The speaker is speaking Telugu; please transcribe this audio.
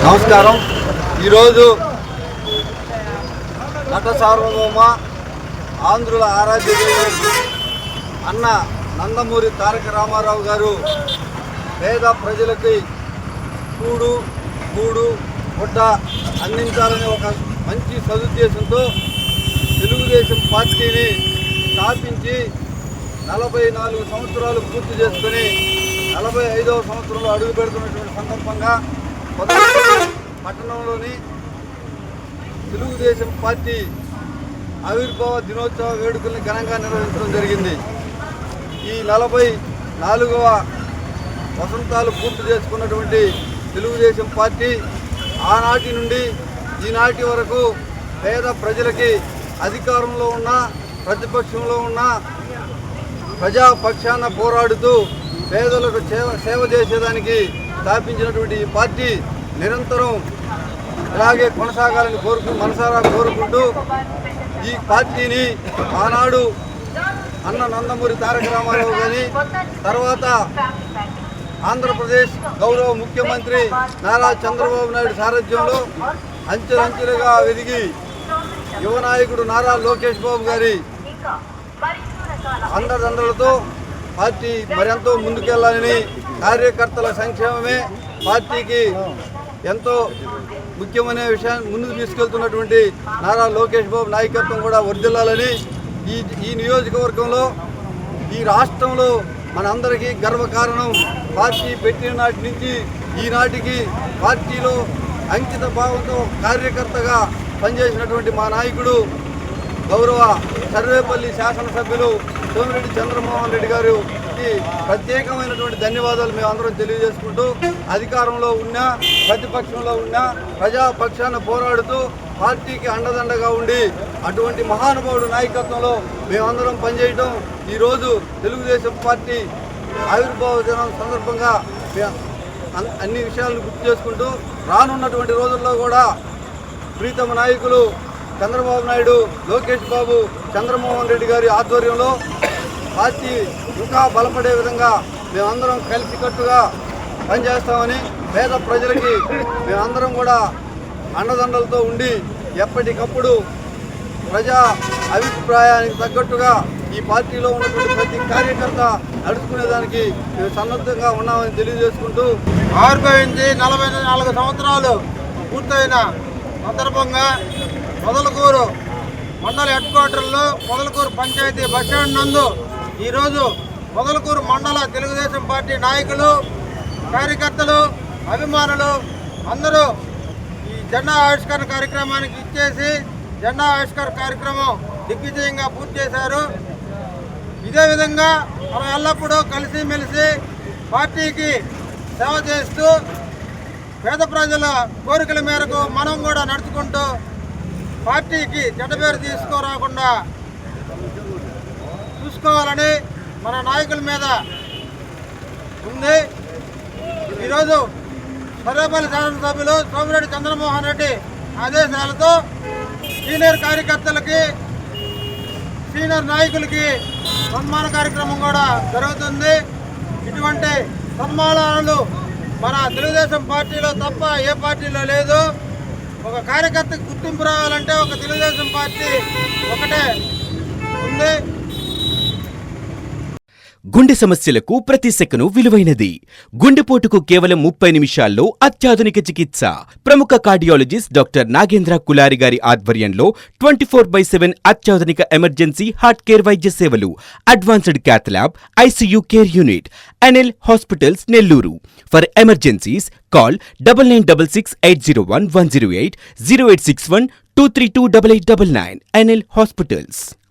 నమస్కారం. ఈరోజు నట సార్వభౌమ ఆంధ్రుల ఆరాధ్య దైవం అన్న నందమూరి తారక రామారావు గారు పేద ప్రజలకి కూడు గూడు గుడ్డ అందించాలనే ఒక మంచి సదుద్దేశంతో తెలుగుదేశం పార్టీని స్థాపించి 44 సంవత్సరాలు పూర్తి చేసుకుని 45వ సంవత్సరంలో అడుగు పెడుతున్నటువంటి సందర్భంగా పట్టణంలోని తెలుగుదేశం పార్టీ ఆవిర్భావ దినోత్సవ వేడుకల్ని ఘనంగా నిర్వహించడం జరిగింది. ఈ 44వ వసంతాలు పూర్తి చేసుకున్నటువంటి తెలుగుదేశం పార్టీ ఆనాటి నుండి ఈనాటి వరకు పేద ప్రజలకి అధికారంలో ఉన్న ప్రతిపక్షంలో ఉన్న ప్రజాపక్షాన పోరాడుతూ పేదలకు సేవ చేసేదానికి స్థాపించినటువంటి ఈ పార్టీ నిరంతరం ఇలాగే కొనసాగాలని మనసారా కోరుకుంటూ ఈ పార్టీని ఆనాడు అన్న నందమూరి తారక రామారావు కానీ తర్వాత ఆంధ్రప్రదేశ్ గౌరవ ముఖ్యమంత్రి నారా చంద్రబాబు నాయుడు సారథ్యంలో అంచెలంచెలుగా ఎదిగి యువ నాయకుడు నారా లోకేష్ బాబు గారి అండదండలతో పార్టీ మరెంతో ముందుకెళ్లాలని, కార్యకర్తల సంక్షేమమే పార్టీకి ఎంతో ముఖ్యమైన విషయాన్ని ముందుకు తీసుకెళ్తున్నటువంటి నారా లోకేష్ బాబు నాయకత్వం కూడా వర్ధిల్లాలని, ఈ నియోజకవర్గంలో ఈ రాష్ట్రంలో మనందరికీ గర్వకారణం పార్టీ పెట్టిన నాటి నుంచి ఈనాటికి పార్టీలో అంకిత భావంతో కార్యకర్తగా పనిచేసినటువంటి మా నాయకుడు గౌరవ సర్వేపల్లి శాసనసభ్యులు సోమిరెడ్డి చంద్రమోహన్ రెడ్డి గారికి ప్రత్యేకమైనటువంటి ధన్యవాదాలు మేము అందరం తెలియజేసుకుంటూ, అధికారంలో ఉన్నా ప్రతిపక్షంలో ఉన్నా ప్రజాపక్షాన పోరాడుతూ పార్టీకి అండదండగా ఉండి అటువంటి మహానుభావుడు నాయకత్వంలో మేమందరం పనిచేయటం ఈరోజు తెలుగుదేశం పార్టీ ఆవిర్భావ దినం సందర్భంగా అన్ని విషయాలను గుర్తు చేసుకుంటూ రానున్నటువంటి రోజుల్లో కూడా ప్రీతమ నాయకులు చంద్రబాబు నాయుడు, లోకేష్ బాబు, చంద్రమోహన్ రెడ్డి గారి ఆధ్వర్యంలో పార్టీ ఇంకా బలపడే విధంగా మేమందరం కలిసికట్టుగా పనిచేస్తామని, పేద ప్రజలకి మేమందరం కూడా అండదండలతో ఉండి ఎప్పటికప్పుడు ప్రజా అభిప్రాయానికి తగ్గట్టుగా ఈ పార్టీలో ఉన్నటువంటి ప్రతి కార్యకర్త నడుచుకునేదానికి మేము సన్నద్ధంగా ఉన్నామని తెలియజేసుకుంటూ, ఆవిర్భవించి 44 సంవత్సరాలు పూర్తయిన సందర్భంగా మొదలకూరు మండల హెడ్ క్వార్టర్లో మొదలకూరు పంచాయతీ బస్టాండ్ నందు ఈరోజు మొదలకూరు మండల తెలుగుదేశం పార్టీ నాయకులు, కార్యకర్తలు, అభిమానులు అందరూ ఈ జెండా ఆవిష్కరణ కార్యక్రమానికి ఇచ్చేసి జెండా ఆవిష్కరణ కార్యక్రమం దిగ్విజయంగా పూర్తి చేశారు. ఇదే విధంగా మనం ఎల్లప్పుడూ కలిసిమెలిసి పార్టీకి సేవ చేస్తూ పేద ప్రజల కోరికల మేరకు మనం కూడా నడుచుకుంటూ పార్టీకి చెడ్డ పేరు తీసుకురాకుండా చూసుకోవాలని మన నాయకుల మీద ఉంది. ఈరోజు సర్వేపల్లి శాసనసభ్యులు సోమిరెడ్డి చంద్రమోహన్ రెడ్డి ఆదేశాలతో సీనియర్ కార్యకర్తలకి, సీనియర్ నాయకులకి సన్మాన కార్యక్రమం కూడా జరుగుతుంది. ఇటువంటి సన్మానాలు మన తెలుగుదేశం పార్టీలో తప్ప ఏ పార్టీలో లేదు. ఒక కార్యకర్తకు గుర్తింపు రావాలంటే ఒక తెలుగుదేశం పార్టీ ఒకటే ఉంది. గుండె సమస్యలకు ప్రతి సెకను విలువైనది. గుండెపోటుకు కేవలం 30 నిమిషాల్లో అత్యాధునిక చికిత్స. ప్రముఖ కార్డియాలజిస్ట్ డాక్టర్ నాగేంద్ర కులారి గారి ఆధ్వర్యంలో 24/7 అత్యాధునిక ఎమర్జెన్సీ హార్ట్ కేర్ వైద్య సేవలు. Advanced cath lab, ICU care unit. NL hospitals Nellore. For emergencies call 9966801108 0861 2328899. NL hospitals.